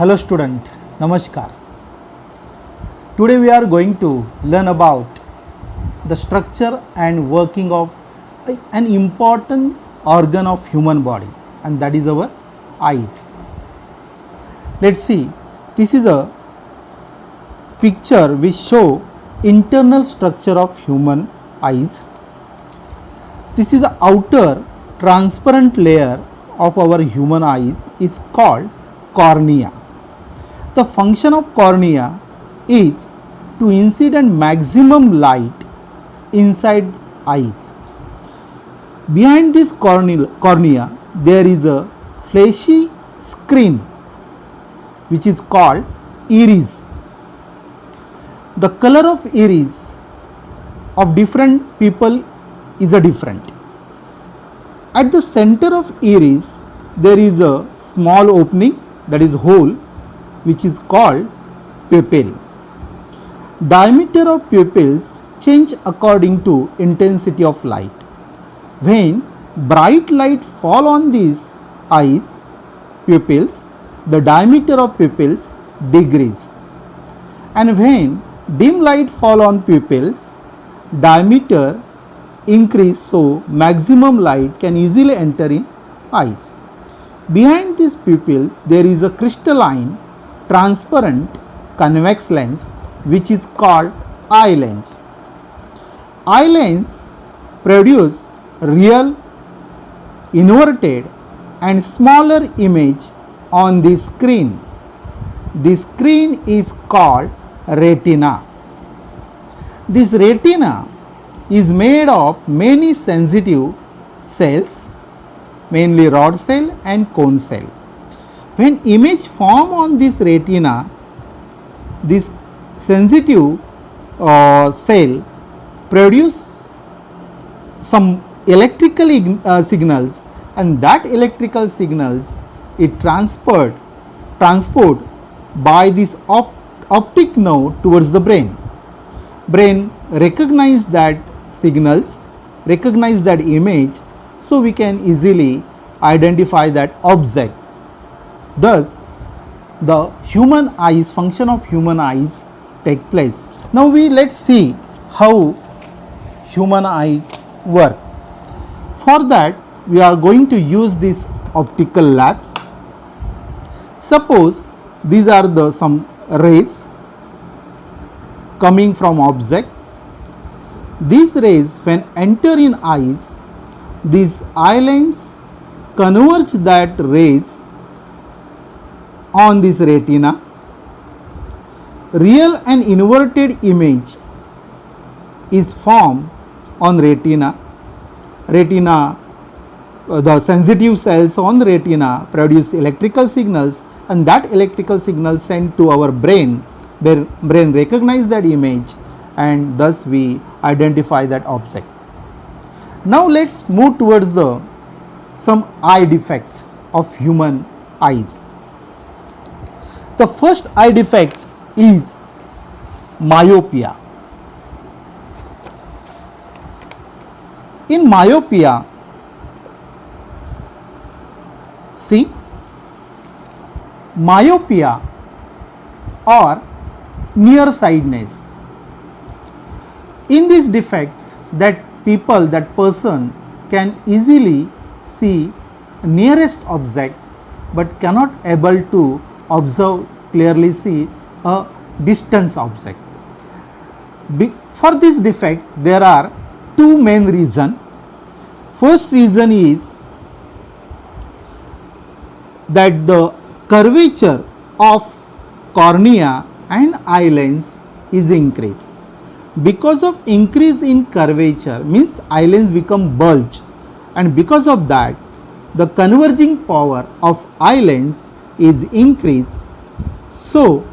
Hello student, Namaskar. Today we are going to learn about the structure and working of an important organ of human body, and that is our eyes. Let's see, this is a picture which show internal structure of human eyes. This is the outer transparent layer of our human eyes is called cornea. The function of cornea is to incident maximum light inside eyes. Behind this cornea there is a fleshy screen which is called iris. The color of iris of different people is a different. At the center of iris there is a small opening, that is hole, which is called pupil. Diameter of pupils change according to intensity of light. When bright light fall on these eyes pupils, the diameter of pupils decrease, and when dim light fall on pupils, diameter increase, so maximum light can easily enter in eyes. Behind this pupil there is a crystalline transparent convex lens which is called eye lens. Eye lens produce real, inverted and smaller image on the screen. The screen is called retina. This retina is made of many sensitive cells, mainly rod cell and cone cell. When image form on this retina, this sensitive cell produce some electrical signals, and that electrical signals it transport by this optic nerve towards the brain. Brain recognize that signals, recognize that image, so we can easily identify that object. Thus, the human eyes, function of human eyes take place. Now let's see how human eyes work. For that, we are going to use this optical labs. Suppose these are some rays coming from object. These rays when enter in eyes, these eye lens converge that rays on this retina. Real and inverted image is formed on retina. The sensitive cells on the retina produce electrical signals, and that electrical signal sent to our brain, where brain recognize that image, and thus we identify that object. Now let's move towards some eye defects of human eyes. The first eye defect is myopia. In myopia, see, myopia or nearsightedness. In these defects, that person can easily see nearest object but cannot able to observe clearly, see a distance object. For this defect there are two main reasons. First reason is that the curvature of cornea and eye lens is increased. Because of increase in curvature means eye lens become bulge, and because of that the converging power of eye lens is increased, so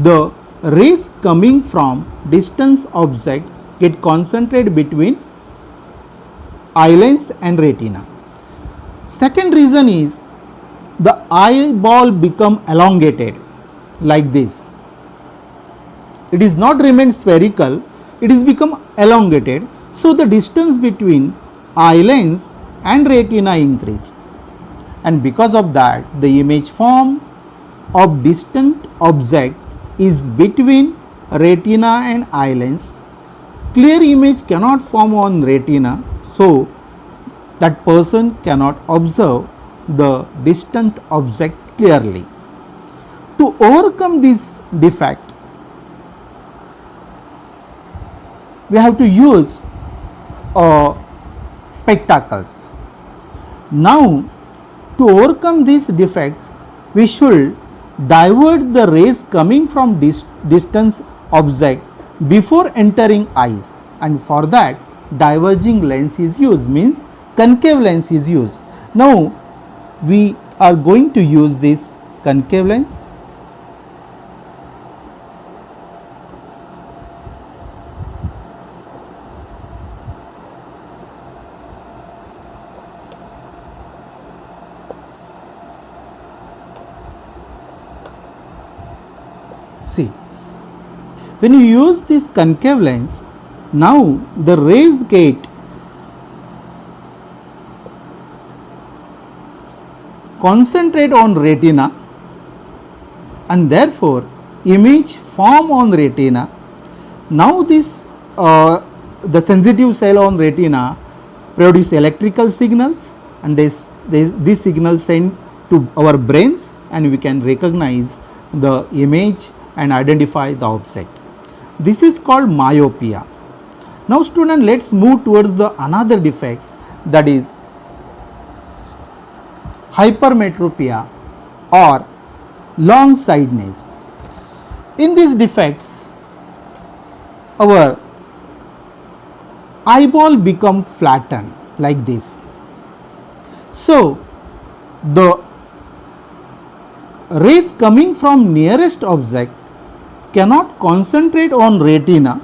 the rays coming from distance object get concentrated between eye lens and retina. Second reason is the eyeball become elongated like this. It is not remain spherical, it is become elongated, so the distance between eye lens and retina increase, and because of that the image form of distant object is between retina and eye lens, clear image cannot form on retina, so that person cannot observe the distant object clearly. To overcome this defect, we have to use spectacles. Now, to overcome these defects, we should divert the rays coming from distant object before entering eyes, and for that diverging lens is used, means concave lens is used. Now, we are going to use this concave lens. See, when you use this concave lens, now the rays get concentrate on retina, and therefore image form on retina. Now this the sensitive cell on retina produce electrical signals, and these signals send to our brains, and we can recognize the image and identify the object. This is called myopia. Now student, let us move towards the another defect, that is hypermetropia or long sightedness. In these defects, our eyeball become flattened like this. So the rays coming from nearest object cannot concentrate on retina,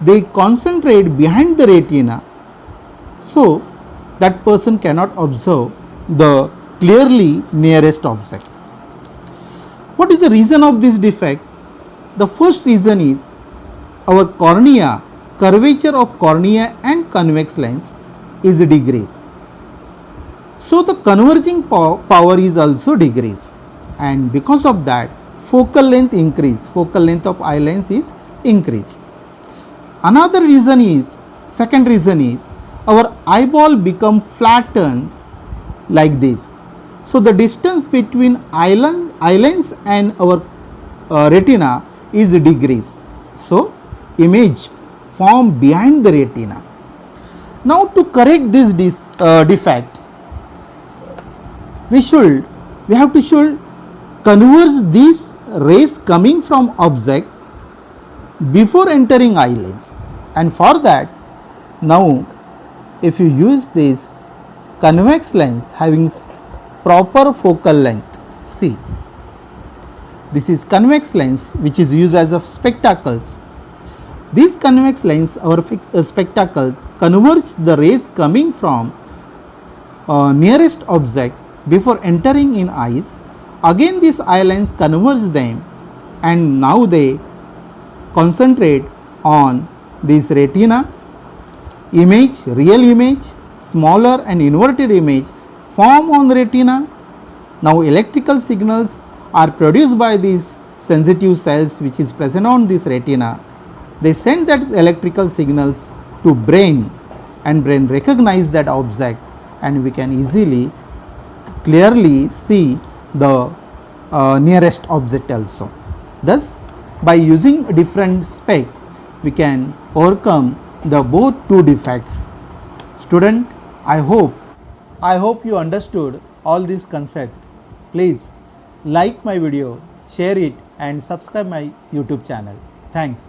they concentrate behind the retina, so that person cannot observe the clearly nearest object. What is the reason of this defect? The first reason is our cornea, curvature of cornea and convex lens is decreased. So the converging power is also decreased, and because of that focal length increase, focal length of eye lens is increased. Another reason is, second reason is, our eyeball become flattened like this. So the distance between eye lens and our retina is decreased. So image form behind the retina. Now to correct this defect, we have to converge these rays coming from object before entering eye lens, and for that, now if you use this convex lens having proper focal length, see, this is convex lens which is used as a spectacles. These convex lens, our spectacles, converge the rays coming from nearest object before entering in eyes. Again this eye lens converge them, and now they concentrate on this retina. Image, real image, smaller and inverted image form on retina. Now electrical signals are produced by these sensitive cells which is present on this retina. They send that electrical signals to brain, and brain recognize that object, and we can easily clearly see the nearest object also. Thus, by using different spec, we can overcome the both two defects. Student, I hope you understood all this concept. Please like my video, share it, and subscribe my YouTube channel. Thanks.